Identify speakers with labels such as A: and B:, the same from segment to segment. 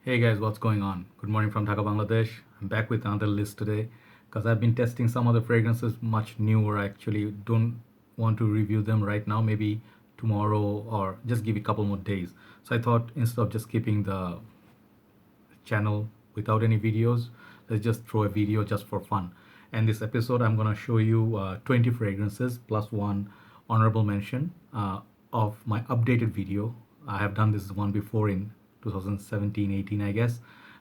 A: Hey guys, what's going on? Good morning from Dhaka, Bangladesh. I'm back with another list today because I've been testing some other fragrances much newer. I actually don't want to review them right now, maybe tomorrow or just give it a couple more days. So I thought instead of just keeping the channel without any videos, let's just throw a video just for fun. And this episode, I'm gonna show you 20 fragrances plus one honorable mention of my updated video. I have done this one before in 2017-18, I guess.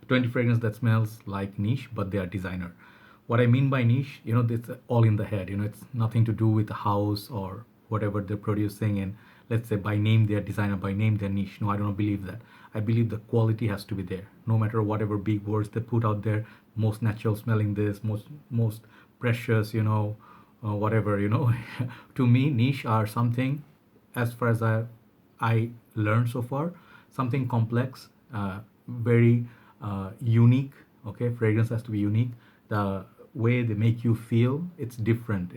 A: 20 fragrances that smells like niche, but they are designer. What I mean by niche, it's all in the head. It's nothing to do with the house or whatever they're producing. And let's say by name they're designer, by name they're niche. No, I don't believe that. I believe the quality has to be there. No matter whatever big words they put out there, most natural smelling this, most precious, whatever. To me, niche are something, as far as I learned so far, something complex, very unique. Okay, fragrance has to be unique. The way they make you feel, it's different.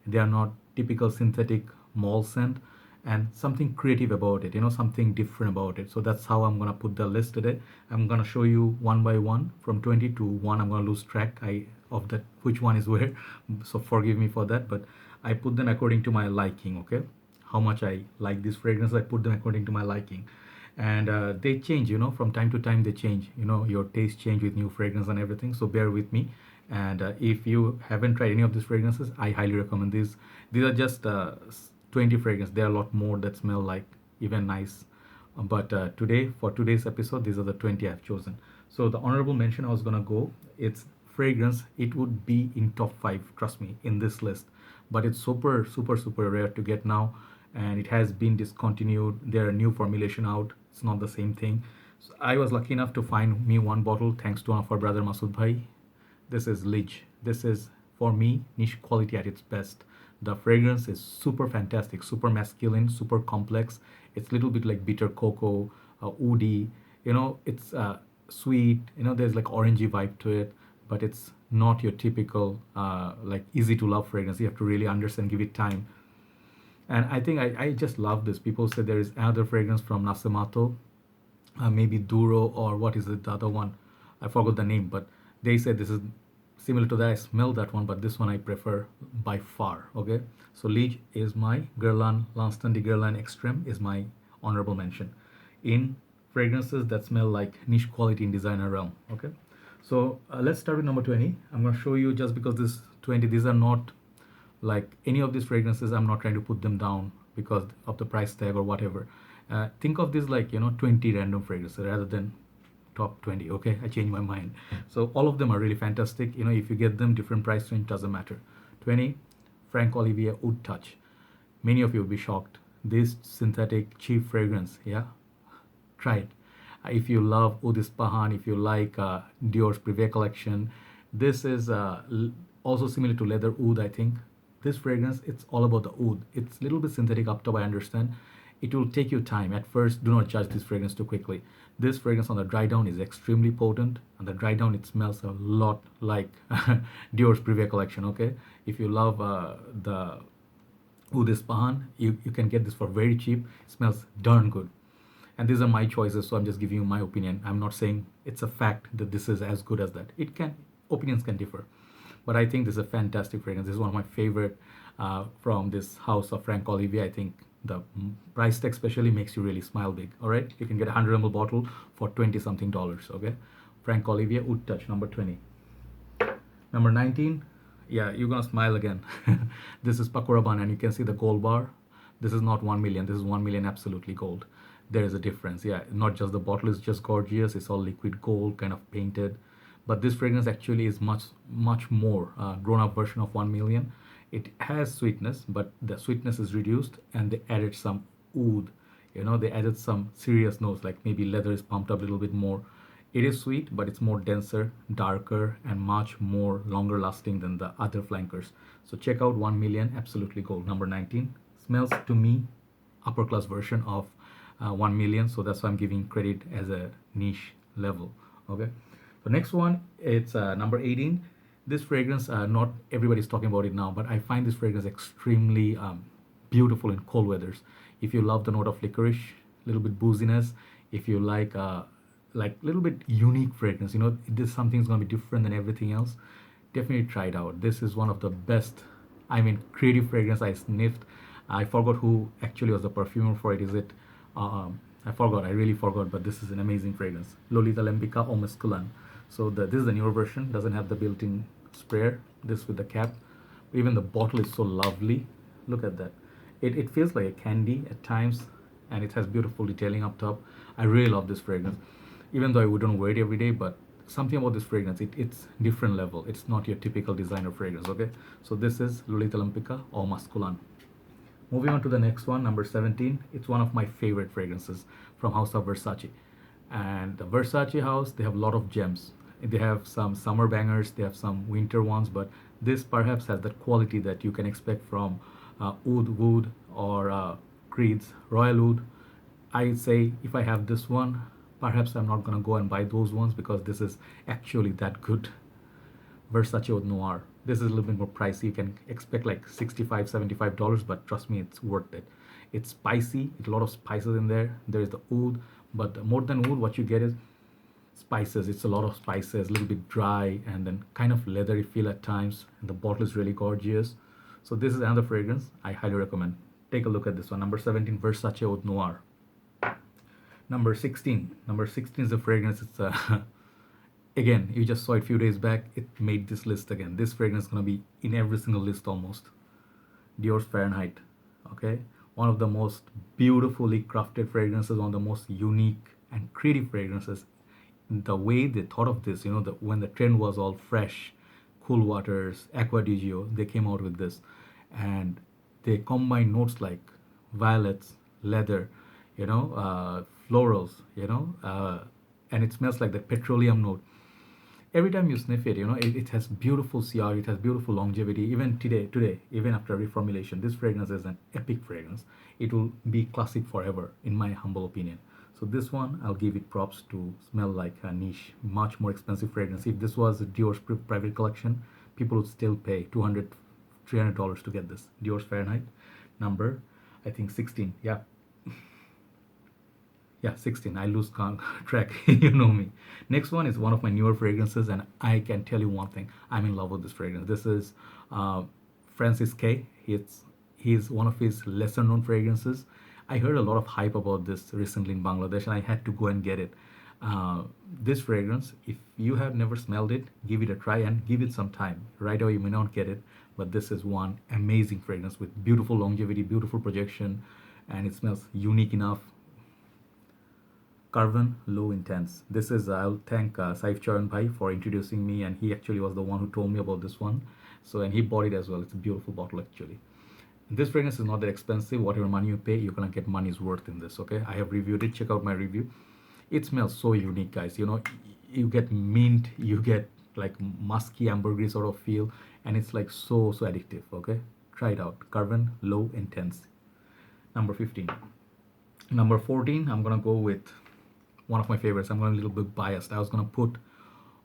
A: They are not typical synthetic mall scent, and something creative about it. Something different about it. So that's how I'm gonna put the list today. I'm gonna show you one by one from 20 to one. I'm gonna lose track of that which one is where. So forgive me for that, but I put them according to my liking. Okay, how much I like this fragrance, I put them according to my liking. And they change, from time to time they change. Your taste change with new fragrance and everything, so bear with me. And if you haven't tried any of these fragrances, I highly recommend these. These are just 20 fragrances. There are a lot more that smell like even nice. But today, for today's episode, these are the 20 I've chosen. So the honorable mention I was gonna go, it's fragrance. It would be in top 5, trust me, in this list. But it's super, super, super rare to get now, and it has been discontinued. There are new formulation out. It's not the same thing. So I was lucky enough to find me one bottle thanks to one of our brother Masood Bhai. This is Lidge. This is, for me, niche quality at its best. The fragrance is super fantastic, super masculine, super complex. It's a little bit like bitter cocoa, woody. It's sweet. There's like orangey vibe to it, but it's not your typical like easy to love fragrance. You have to really understand, give it time. And I think I just love this. People say there is another fragrance from Nasemato, maybe Duro, or what is it, the other one? I forgot the name, but they said this is similar to that. I smell that one, but this one I prefer by far. Okay, so Liege is my Guerlain, Lanston de Guerlain Extreme is my honorable mention in fragrances that smell like niche quality in designer realm. Okay, so let's start with number 20. I'm going to show you, just because this 20, these are not like any of these fragrances. I'm not trying to put them down because of the price tag or whatever. Think of this like 20 random fragrances rather than top 20. Okay, I changed my mind. So all of them are really fantastic. If you get them different price range, doesn't matter. 20 Frank Olivia Oud Touch. Many of you will be shocked. This synthetic cheap fragrance, yeah, try it. If you love Oud Ispahan, if you like Dior's Privé collection, this is also similar to leather oud, I think. This fragrance, it's all about the oud. It's a little bit synthetic up top, I understand. It will take you time. At first, do not judge this fragrance too quickly. This fragrance on the dry down is extremely potent. On the dry down, it smells a lot like Dior's Privé collection, okay? If you love the Oud Ispahan, you can get this for very cheap. It smells darn good. And these are my choices, so I'm just giving you my opinion. I'm not saying it's a fact that this is as good as that. Opinions can differ. But I think this is a fantastic fragrance. This is one of my favorite from this house of Frank Olivia. I think the price tag especially makes you really smile big. All right, you can get a 100 ml bottle for 20 something dollars. Okay, Frank Olivia Oud Touch, number 20. Number 19, yeah, you're gonna smile again. This is Paco Rabanne, and you can see the gold bar. This is not 1 million. This is 1 million absolutely gold. There is a difference. Yeah, not just the bottle is just gorgeous. It's all liquid gold, kind of painted. But this fragrance actually is much, much more grown-up version of 1 million. It has sweetness, but the sweetness is reduced, and they added some oud. They added some serious notes, like maybe leather is pumped up a little bit more. It is sweet, but it's more denser, darker, and much more longer lasting than the other flankers. So check out 1 million, absolutely gold. Number 19 smells to me upper class version of 1 million. So that's why I'm giving credit as a niche level. Okay. So next one, it's number 18. This fragrance, not everybody's talking about it now, but I find this fragrance extremely beautiful in cold weathers. If you love the note of licorice, a little bit booziness, if you like like little bit unique fragrance. You know, this something's gonna be different than everything else. Definitely try it out. This is one of the best, I mean, creative fragrance I sniffed. I forgot who actually was the perfumer for it. Is it? I forgot. I really forgot. But this is an amazing fragrance. Lolita Lempicka Homme. So this is the newer version. Doesn't have the built-in sprayer. This with the cap. Even the bottle is so lovely. Look at that. It feels like a candy at times, and it has beautiful detailing up top. I really love this fragrance, even though I wouldn't wear it every day. But something about this fragrance, it's different level. It's not your typical designer fragrance. Okay, so this is Lolita Lempicka or Masculine. Moving on to the next one, number 17. It's one of my favorite fragrances from House of Versace. And the Versace house, they have a lot of gems. They have some summer bangers, they have some winter ones, but this perhaps has that quality that you can expect from Oud Wood or Creed's Royal Oud. I say if I have this one, perhaps I'm not gonna go and buy those ones because this is actually that good. Versace Oud Noir. This is a little bit more pricey. You can expect like $65, $75, but trust me, it's worth it. It's spicy, it's a lot of spices in there. There is the oud, but more than oud, what you get is spices. It's a lot of spices, a little bit dry, and then kind of leathery feel at times. And the bottle is really gorgeous. So this is another fragrance I highly recommend. Take a look at this one. Number 17, Versace Oud Noir. Number 16. Number 16 is a fragrance. It's a again, you just saw it a few days back. It made this list again. This fragrance is gonna be in every single list almost. Dior's Fahrenheit. Okay, one of the most beautifully crafted fragrances, one of the most unique and creative fragrances. The way they thought of this, you know, when the trend was all fresh, cool waters, Acqua di Gio, they came out with this, and they combine notes like violets, leather, florals, and it smells like the petroleum note. Every time you sniff it, it has beautiful CR, it has beautiful longevity. Even today, even after reformulation, this fragrance is an epic fragrance. It will be classic forever, in my humble opinion. So this one, I'll give it props to smell like a niche, much more expensive fragrance. If this was Dior's private collection, people would still pay $200, $300 to get this. Dior's Fahrenheit, number, I think 16. Yeah, 16. I lose track. You know me. Next one is one of my newer fragrances, and I can tell you one thing. I'm in love with this fragrance. This is Francis K. He's one of his lesser known fragrances. I heard a lot of hype about this recently in Bangladesh, and I had to go and get it. This fragrance, if you have never smelled it, give it a try and give it some time. Right away, you may not get it, but this is one amazing fragrance with beautiful longevity, beautiful projection, and it smells unique enough. Carbon Low Intense. This is, I'll thank Saif Charan Bhai for introducing me, and he actually was the one who told me about this one. So, and he bought it as well. It's a beautiful bottle actually. This fragrance is not that expensive. Whatever money you pay, you're gonna get money's worth in this. Okay, I have reviewed it. Check out my review. It smells so unique, guys. You get mint, you get like musky ambergris sort of feel, and it's like so addictive. Okay, try it out. Carbon Low Intense. Number 15. Number 14. I'm gonna go with one of my favorites. I'm going a little bit biased. I was going to put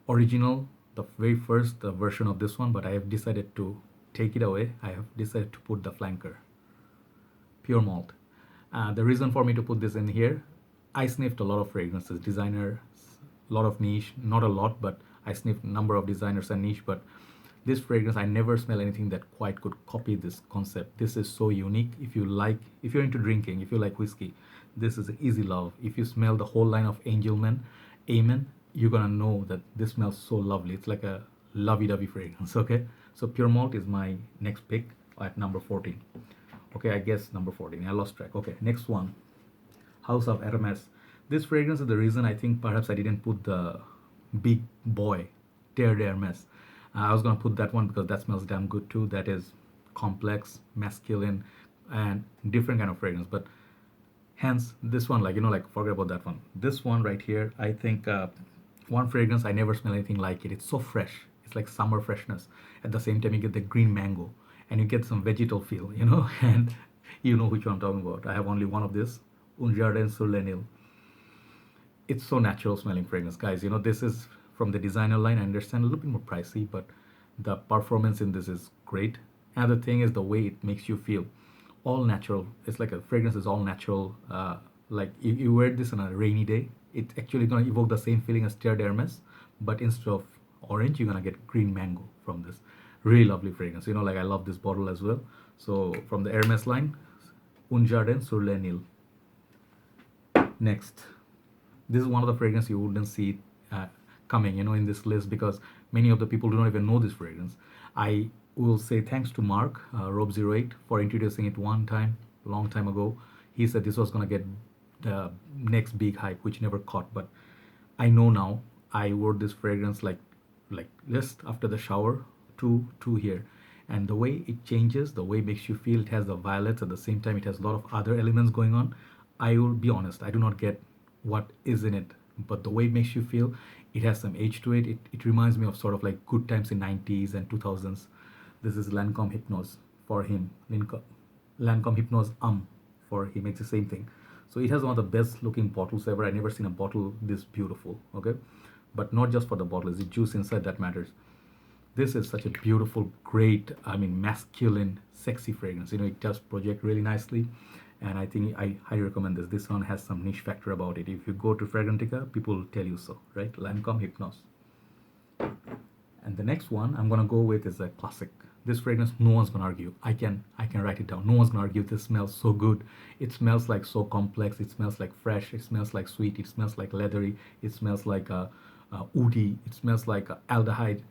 A: original, the very first version of this one, but I have decided to take it away. I have decided to put the flanker, pure malt. The reason for me to put this in here, I sniffed a lot of fragrances, designer, a lot of niche, not a lot, but I sniffed a number of designers and niche, but this fragrance, I never smell anything that quite could copy this concept. This is so unique. If you're into drinking, if you like whiskey, this is an easy love. If you smell the whole line of Angelman, Amin, you're gonna know that this smells so lovely. It's like a lovey-dovey fragrance, okay? So pure malt is my next pick at number 14. Okay, I guess number 14. I lost track. Okay, next one, House of Hermes. This fragrance is the reason I think perhaps I didn't put the big boy, Terre d'Hermes. I was gonna put that one because that smells damn good too. That is complex, masculine, and different kind of fragrance. But hence this one, forget about that one. This one right here, I think one fragrance I never smell anything like it. It's so fresh. It's like summer freshness. At the same time, you get the green mango, and you get some vegetal feel, and you know which one I'm talking about. I have only one of this, Un Jardin sur le Nil. It's so natural smelling fragrance, guys. This is from the designer line. I understand a little bit more pricey, but the performance in this is great. Another thing is the way it makes you feel. All natural. It's like a fragrance is all natural. Like you wear this on a rainy day, It's actually gonna evoke the same feeling as Terre d'Hermes, but instead of orange, you're gonna get green mango from this. Really lovely fragrance. Like I love this bottle as well. So from the Hermes line, Un Jardin sur le Nil. Next, this is one of the fragrances you wouldn't see coming, in this list, because many of the people do not even know this fragrance. I will say thanks to Marc, Rob08, for introducing it one time, long time ago. He said this was gonna get the next big hype, which never caught. But I know now. I wore this fragrance like just after the shower to here, and the way it changes, the way it makes you feel. It has the violets, at the same time it has a lot of other elements going on. I will be honest, I do not get what is in it, but the way it makes you feel, it has some age to it. It reminds me of sort of like good times in 90s and 2000s. This is Lancome Hypnose for him. Lancome Hypnose for him. It's the same thing. So it has one of the best looking bottles ever. I never seen a bottle this beautiful. Okay, but not just for the bottle, it's the juice inside that matters. This is such a beautiful, great, masculine, sexy fragrance. It does project really nicely, and I think I highly recommend this. This one has some niche factor about it. If you go to Fragrantica, people will tell you so, right? Lancome Hypnose. And the next one I'm gonna go with is a classic. This fragrance, no one's gonna argue. I can write it down. No one's gonna argue. This smells so good. It smells like so complex. It smells like fresh. It smells like sweet. It smells like leathery. It smells like woody. It smells like aldehyde.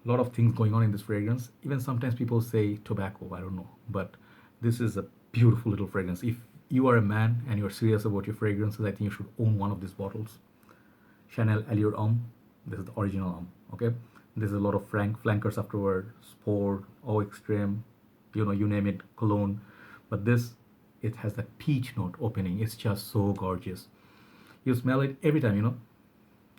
A: A lot of things going on in this fragrance. Even sometimes people say tobacco. I don't know, but this is a beautiful little fragrance. If you are a man and you're serious about your fragrances, I think you should own one of these bottles. Chanel Allure Homme. This is the original Homme. Okay. There's a lot of flankers afterward, Sport, Eau Extreme, you name it, Cologne. But this, it has that peach note opening. It's just so gorgeous. You smell it every time,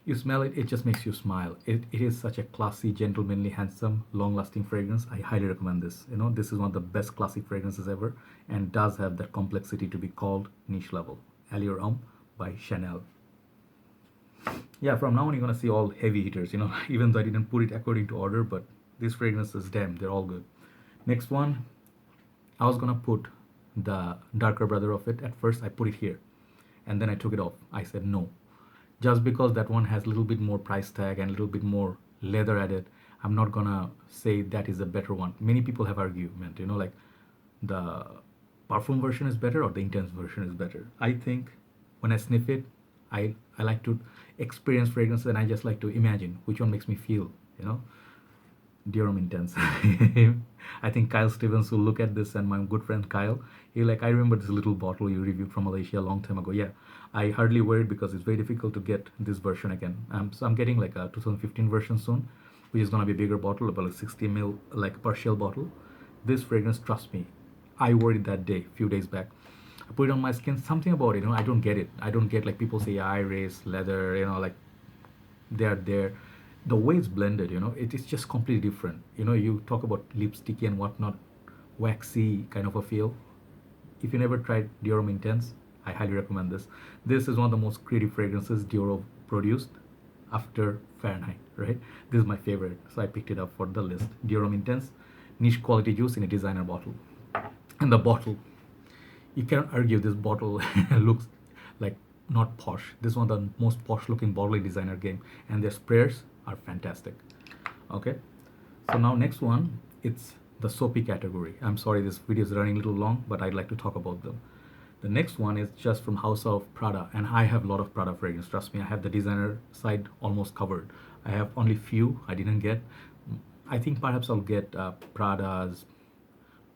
A: You smell it, it just makes you smile. It is such a classy, gentlemanly, handsome, long-lasting fragrance. I highly recommend this. This is one of the best classic fragrances ever, and does have that complexity to be called niche level. Allure Homme by Chanel. Yeah, from now on you're gonna see all heavy hitters, even though I didn't put it according to order, but these fragrances, damn, they're all good. Next one, I was gonna put the darker brother of it. At first I put it here, and then I took it off. I said no. Just because that one has a little bit more price tag and a little bit more leather added, I'm not gonna say that is a better one. Many people have argument, like the parfum version is better or the intense version is better. I think when I sniff it, I like to experience fragrances, and I just like to imagine which one makes me feel, Dior Intense. I think Kyle Stevens will look at this, and my good friend Kyle, he like, I remember this little bottle you reviewed from Malaysia a long time ago. Yeah, I hardly wear it because it's very difficult to get this version again. So I'm getting like a 2015 version soon, which is gonna be a bigger bottle, about like 60 ml, like partial bottle. This fragrance, trust me, I wore it that day, few days back. I put it on my skin. Something about it, I don't get it. I don't get, like people say iris, leather, like they're there. The way it's blended, it is just completely different. You talk about lipsticky and whatnot, waxy kind of a feel. If you never tried Dior Intense, I highly recommend this. This is one of the most creative fragrances Dior produced after Fahrenheit, right? This is my favorite, so I picked it up for the list. Dior Intense, niche quality juice in a designer bottle. And the bottle, you cannot argue this bottle looks like not posh. This is one of the most posh looking bottle in designer game, and their sprayers are fantastic. Okay, so now next one, it's the soapy category. I'm sorry this video is running a little long, but I'd like to talk about them. The next one is just from House of Prada, and I have a lot of Prada fragrance. Trust me, I have the designer side almost covered. I have only few I didn't get. I think perhaps I'll get Prada's,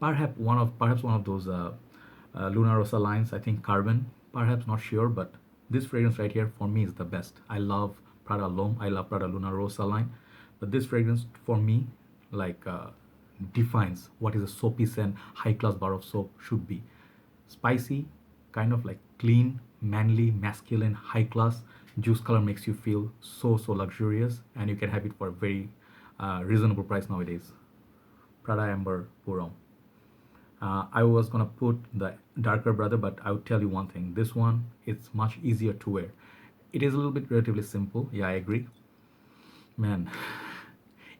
A: perhaps one of those Luna Rosa lines. I think Carbon, perhaps, not sure, but this fragrance right here for me is the best. I love Prada L'Homme, I love Prada Luna Rosa line, but this fragrance for me like defines what is a soapy scent, high class bar of soap should be. Spicy, kind of like clean, manly, masculine, high class. Juice color makes you feel so luxurious, and you can have it for a very reasonable price nowadays. Prada Amber Purim. I was gonna put the darker brother, but I would tell you one thing. This one, it's much easier to wear. It is a little bit relatively simple. Yeah, I agree. Man,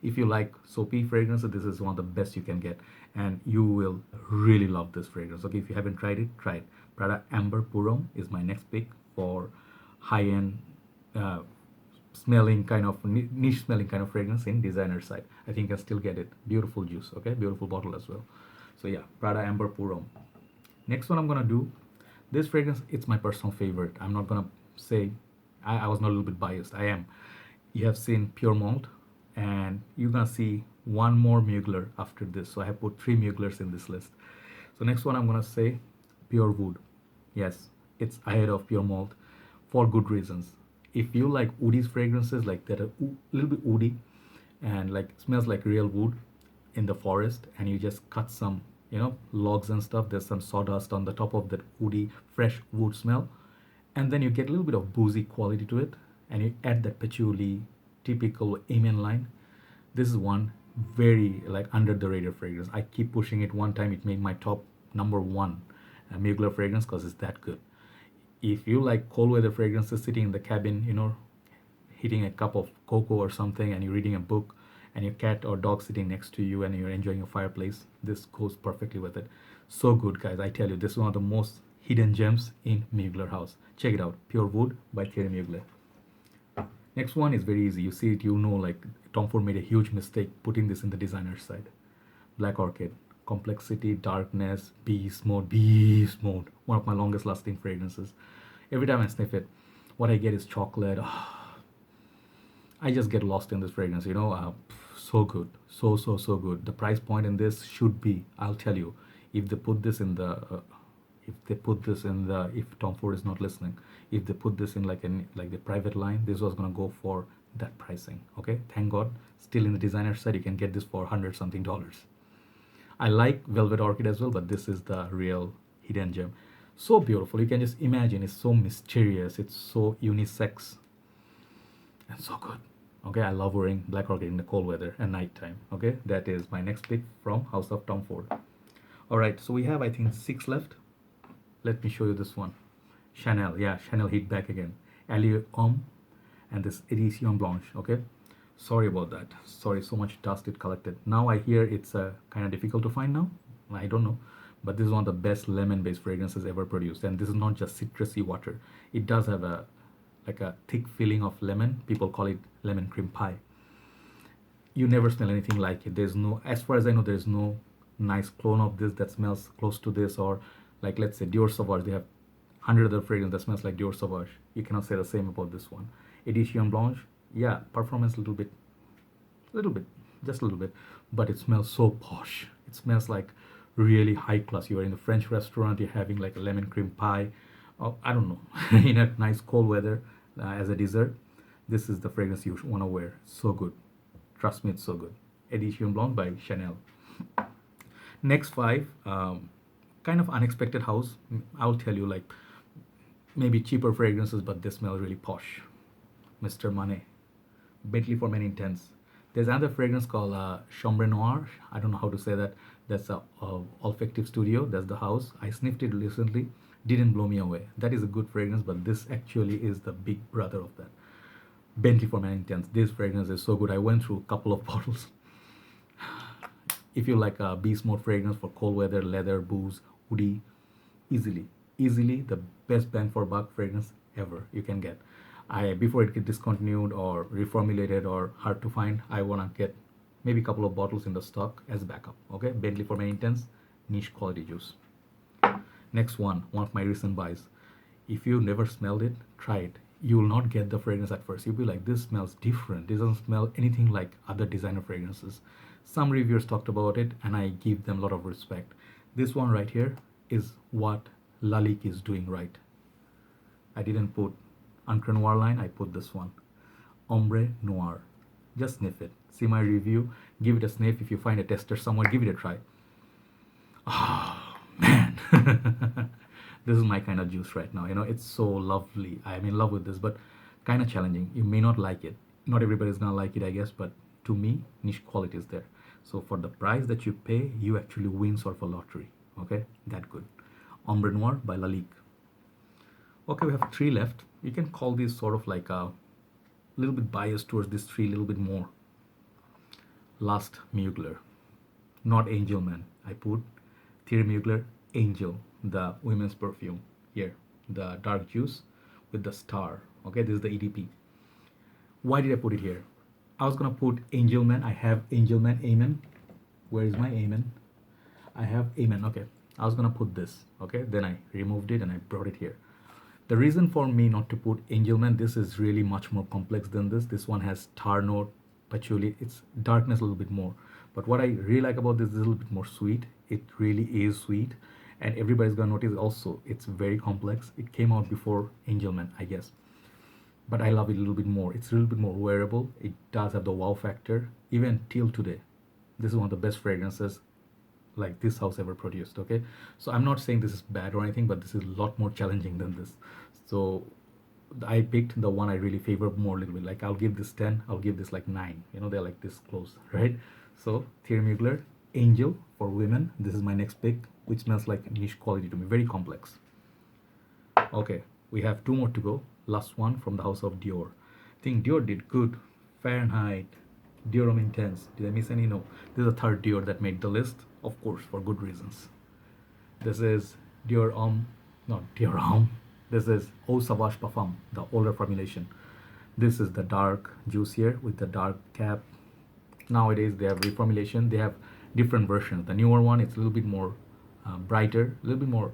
A: if you like soapy fragrances, this is one of the best you can get, and you will really love this fragrance. Okay, if you haven't tried it, try it. Prada Amber Purim is my next pick for high-end uh, smelling kind of niche smelling kind of fragrance in designer side. I think you can still get it. Beautiful juice, okay, beautiful bottle as well. So yeah, Prada Amber Purim. Next one I'm gonna do, this fragrance, it's my personal favorite. I'm not gonna say I was not a little bit biased. I am. You have seen Pure Malt, and you're gonna see one more Mugler after this. So I have put 3 Muglers in this list. So next one I'm gonna say Pure Wood. Yes, it's ahead of Pure Malt for good reasons. If you like woody fragrances, like that are a little bit woody and like smells like real wood in the forest, and you just cut some, logs and stuff, there's some sawdust on the top of that woody fresh wood smell, and then you get a little bit of boozy quality to it, and you add that patchouli typical Amin line. This is one very like under the radar fragrance. I keep pushing it. One time it made my top number one Mugler fragrance because it's that good. If you like cold weather fragrances, sitting in the cabin, hitting a cup of cocoa or something, and you're reading a book, and your cat or dog sitting next to you, and you're enjoying a fireplace, this goes perfectly with it. So good, guys. I tell you, this is one of the most hidden gems in Mugler house. Check it out. Pure Wood by Thierry Mugler. Next one is very easy. You see it, like Tom Ford made a huge mistake putting this in the designer side. Black Orchid. Complexity, darkness, beast mode, beast mode. One of my longest lasting fragrances. Every time I sniff it, what I get is chocolate. I just get lost in this fragrance, so good. So good. The price point in this should be, I'll tell you, if they put this in the, if Tom Ford is not listening, if they put this in like the private line, this was gonna go for that pricing. Okay, thank God. Still in the designer side, you can get this for $100 something. I like Velvet Orchid as well, but this is the real hidden gem. So beautiful. You can just imagine. It's so mysterious. It's so unisex. And so good. Okay, I love wearing Black Orchid in the cold weather and nighttime. Okay, that is my next pick from House of Tom Ford. All right, so we have, I think, 6 left. Let me show you this one. Chanel. Yeah, Chanel hit back again. Homme and this Edition Blanche. Okay. Sorry about that. Sorry, so much dust it collected. Now I hear it's kind of difficult to find now. I don't know. But this is one of the best lemon-based fragrances ever produced. And this is not just citrusy water. It does have a thick feeling of lemon. People call it lemon cream pie. You never smell anything like it. There's no, as far as I know, there's no nice clone of this that smells close to this. Or like, let's say Dior Sauvage. They have 100 other fragrances that smells like Dior Sauvage. You cannot say the same about this one. Edition Blanche. Yeah, performance a little bit, just a little bit, but it smells so posh. It smells like really high class. You are in a French restaurant, you're having like a lemon cream pie, I don't know, in a nice cold weather as a dessert. This is the fragrance you want to wear. So good. Trust me, it's so good. Edition Blanc by Chanel. Next 5, kind of unexpected house. I'll tell you, like maybe cheaper fragrances, but they smell really posh. Mr. Money. Bentley for Men Intense. There's another fragrance called Chambre Noir. I don't know how to say that. That's a olfactive studio. That's the house. I sniffed it recently. Didn't blow me away. That is a good fragrance, but this actually is the big brother of that. Bentley for Men Intense. This fragrance is so good. I went through a couple of bottles. If you like a beast mode fragrance for cold weather, leather, booze, woody, easily the best bang for buck fragrance ever you can get. Before it get discontinued or reformulated or hard to find, I wanna get maybe a couple of bottles in the stock as backup. Okay, Bentley for Men Intense, niche quality juice. Next one of my recent buys. If you never smelled it, try it. You will not get the fragrance at first. You'll be like, this smells different. This doesn't smell anything like other designer fragrances. Some reviewers talked about it, and I give them a lot of respect. This one right here is what Lalique is doing right. I didn't put Encre Noir line, I put this one. Ombre Noir. Just sniff it. See my review. Give it a sniff. If you find a tester somewhere, give it a try. Oh, man. This is my kind of juice right now. It's so lovely. I'm in love with this, but kind of challenging. You may not like it. Not everybody's going to like it, I guess, but to me, niche quality is there. So for the price that you pay, you actually win sort of a lottery. Okay? That good. Ombre Noir by Lalique. Okay, we have 3 left. You can call these sort of like a little bit biased towards this 3, a little bit more. Last Mugler, not Angel Man. I put Thierry Mugler Angel, the women's perfume here, the dark juice with the star. Okay, this is the EDP. Why did I put it here? I was gonna put Angel Man. I have Angel Man, Amen. Where is my Amen? I have Amen. Okay, I was gonna put this. Okay, then I removed it and I brought it here. The reason for me not to put Angel Man, this is really much more complex than this. This one has tar note, patchouli. It's darkness a little bit more. But what I really like about this is a little bit more sweet. It really is sweet, and everybody's gonna notice also. It's very complex. It came out before Angel Man, I guess, but I love it a little bit more. It's a little bit more wearable. It does have the wow factor. Even till today, this is one of the best fragrances like this house ever produced. Okay, so I'm not saying this is bad or anything, but this is a lot more challenging than this. So I picked the one I really favor more a little bit. Like I'll give this 10, I'll give this like 9. You know, they're like this close, right? So Thierry Mugler Angel for women. This is my next pick, which smells like niche quality to me, very complex. Okay, we have 2 more to go. Last one from the house of Dior. I think Dior did good. Fahrenheit, Dior Homme Intense. Did I miss any? No. This is the third Dior that made the list, of course, for good reasons. This is Dior Homme, not Dior Homme. This is Eau Sauvage Parfum, the older formulation. This is the dark juicier with the dark cap. Nowadays they have reformulation. They have different versions. The newer one, it's a little bit more brighter, a little bit more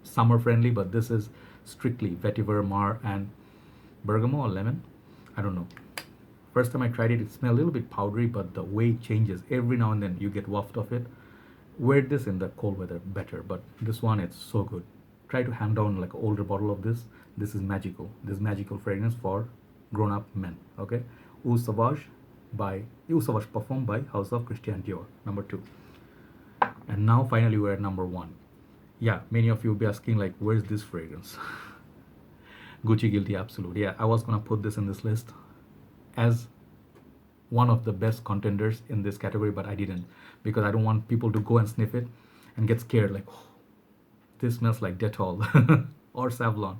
A: summer friendly, but this is strictly vetiver, mar, and bergamot or lemon. I don't know. First time I tried it, it smelled a little bit powdery, but the way it changes every now and then, you get waft of it. Wear this in the cold weather better, but this one, it's so good. Try to hand down like an older bottle of this. This is magical. This magical fragrance for grown-up men. Okay, Eau Sauvage Parfum by House of Christian Dior, number 2. And now finally we're at number 1. Yeah, many of you will be asking like, where's this fragrance? Gucci Guilty Absolute. Yeah, I was gonna put this in this list as one of the best contenders in this category, but I didn't, because I don't want people to go and sniff it and get scared like, oh, this smells like Dettol or Savlon.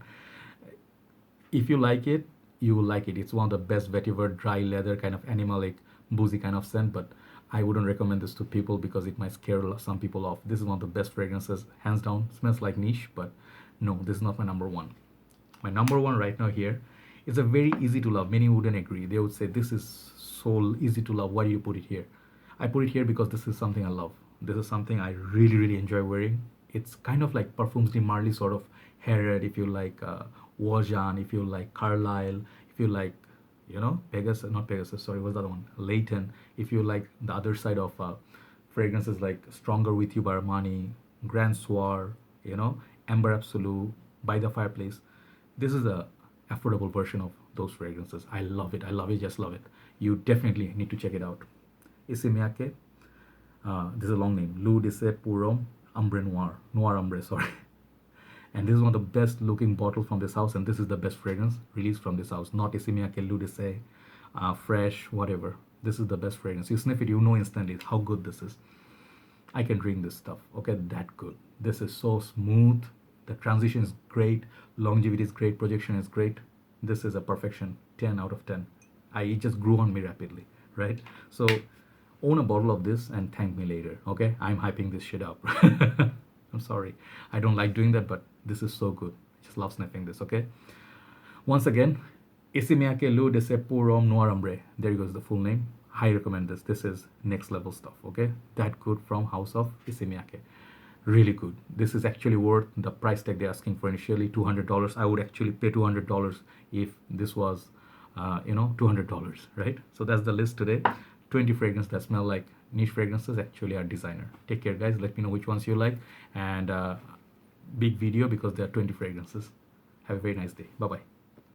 A: If you like it, you will like it. It's one of the best vetiver, dry leather, kind of animalic, boozy kind of scent, but I wouldn't recommend this to people because it might scare some people off. This is one of the best fragrances, hands down. Smells like niche, but no, this is not my number 1. My number 1 right now here is a very easy to love. Many wouldn't agree. They would say, this is so easy to love. Why do you put it here? I put it here because this is something I love. This is something I really, really enjoy wearing. It's kind of like Parfums de Marly sort of Harriet, if you like Wajan, if you like Carlisle, if you like, you know, not Pegasus, sorry, what's the other one? Leighton. If you like the other side of fragrances like Stronger With You by Armani, Grand Soir, you know, Amber Absolute, By the Fireplace. This is a affordable version of those fragrances. I love it. I love it. Just love it. You definitely need to check it out. Issey Miyake. This is a long name. L'Eau de Purim Ambre Noir. Noir Ambre, sorry. And this is one of the best looking bottles from this house, and this is the best fragrance released from this house. Not Issey Miyake, L'Eau de Fresh, whatever. This is the best fragrance. You sniff it, you know instantly how good this is. I can drink this stuff. Okay, that good. This is so smooth. The transition is great. Longevity is great. Projection is great. This is a perfection. 10 out of 10. It just grew on me rapidly, right? So own a bottle of this and thank me later. Okay, I'm hyping this shit up. I'm sorry, I don't like doing that, but this is so good. I just love sniffing this. Okay, once again, Issey Miyake L'Eau de Purim Noir Ambre. There goes the full name. I recommend this. This is next level stuff. Okay, that good from House of Issey Miyake. Really good. This is actually worth the price tag they're asking for initially, $200. I would actually pay $200 if this was $200, right? So that's the list today. 20 fragrances that smell like niche fragrances actually are designer. Take care, guys. Let me know which ones you like, and big video because there are 20 fragrances. Have a very nice day. Bye bye.